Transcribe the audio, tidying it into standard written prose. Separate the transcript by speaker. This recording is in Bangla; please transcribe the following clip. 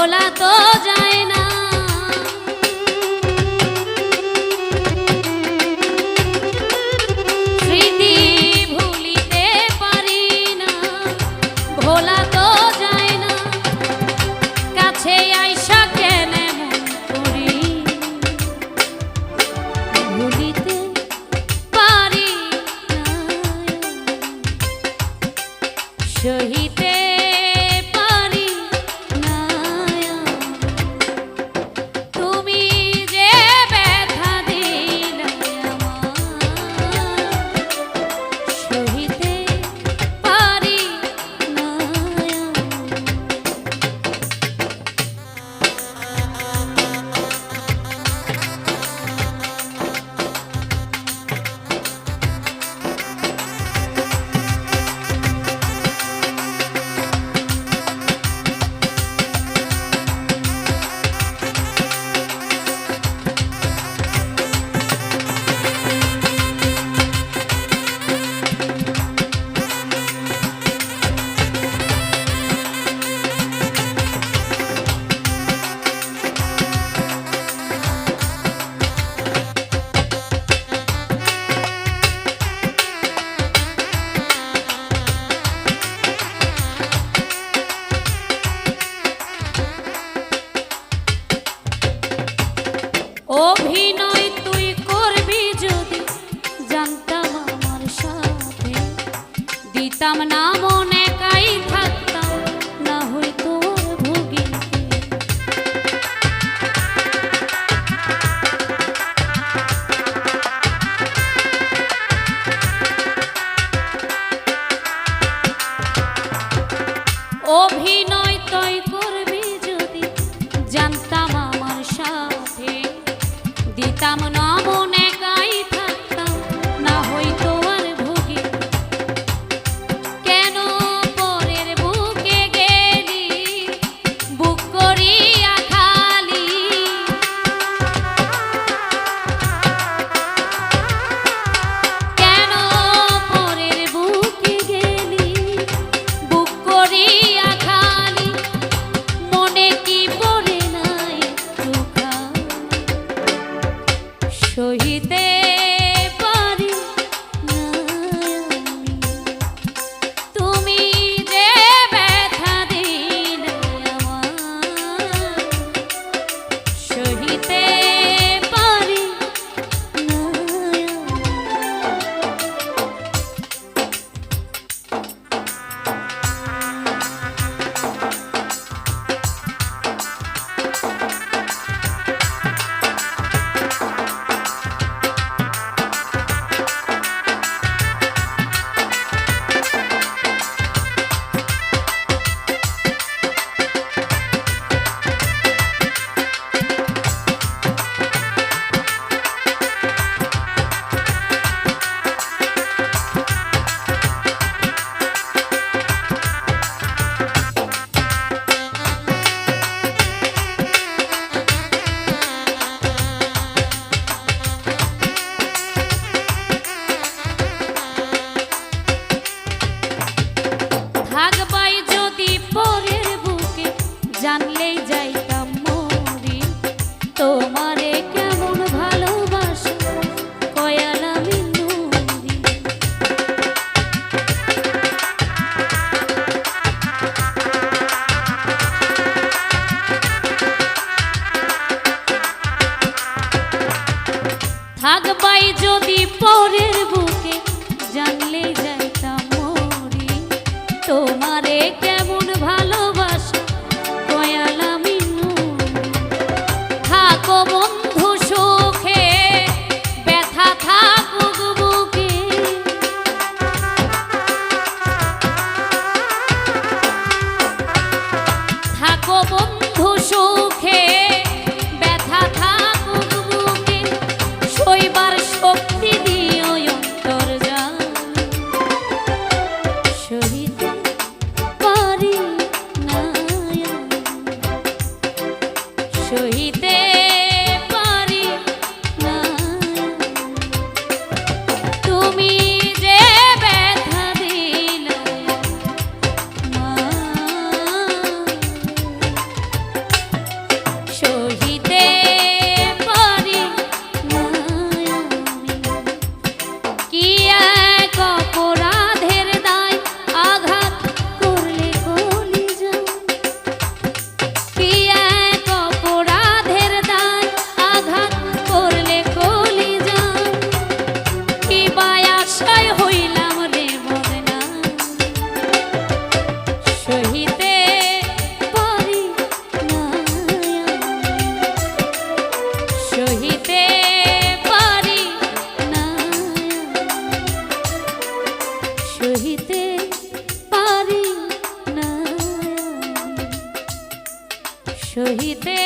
Speaker 1: ভোলা তো যায় না, স্মৃতি ভুলিতে পারি না, ভোলা তো যায় না, কাছে আইসা কেন মন করি, ভুলিতে পারি না, সহিতে পারি না। তুমি যে ব্যথা দিলে আমার, সহিতে পারি না। অভিনয় তুই করবি যদি জানতাম আমার সাথে, দিতাম না মন একাই থাকতাম না হইতো ভুগিতে। অভিনয় তুই করবি যদি জানতাম আমার সাথে, দিতাম না মন একাই থাকতাম না হইতো আর ভুগি। কেন পরের বুকে গেলি বুক করিয়া খালি, কেন পরের বুকে গেলি বুক করিয়া খালি, মনে কি পড়ে নাই চোখা, সহিতে পারি না আমি। তুমি যে ব্যথা দিলে আমার, সহিতে পারি না। থাকবাই যদি পরের বুকে জানলেই যাইতাম মরি, তোমারে কেমন ভালোবাসা কয়াল আমি নুরি। থাকবাই যদি পরের বুকে জানলেই যাইতাম মরি, তোমারে কেমন ভালোবাসা কয়াল আমি নুরি। থাকো বন্ধু সুখে ব্যথা থাকুক বুকে, থাকো বন্ধু সুখে ব্যথা থাকুক বুকে, সইবার শক্তি দিও অন্তর্জাল, সহিতে পারি না, সহিতে পারি না। তুমি যে ব্যথা দিলে মা, সহিতে